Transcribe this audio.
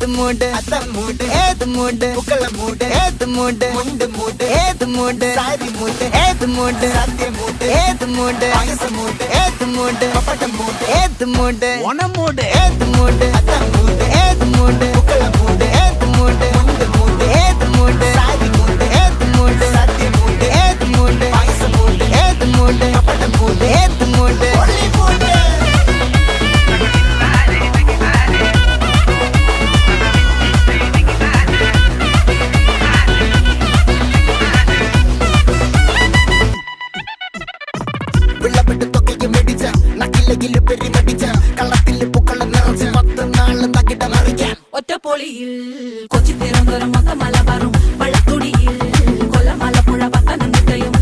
ഏത് മൂട് അത്ത മൂട് ഏത് മൂട് പുക്കള മൂട് ഏത് മൂട് മുണ്ട് മൂട് ഏത് മൂട് സാരി മൂട് ഏത് മൂട് സത്യ മൂട് ഏത് മൂട് പായസ മൂട് ഏത് മൂട് പപ്പടം മൂട് ഏത് മൂട് ഓണം മൂട് ഏത് മൂട് അത്ത മൂട് ഏത് മൂട് പുക്കള മൂട് ഏത് മൂട് മുണ്ട് മൂട് ഏത് മൂട് സാരി മൂട് ഏത് മൂട് സത്യ മൂട് ഏത് മൂട് പായസ മൂട് ഏത് മൂട് പപ്പടം മൂട് ഏത് മൂട് ഒളി മൂട് ഒറ്റപ്പൊളിയിൽ കൊച്ചി തിരുവനന്തപുരം മൊത്തം മലബാറും വള്ളത്തുടിയിൽ കൊല്ലം ആലപ്പുഴ പത്തനംതിട്ടയും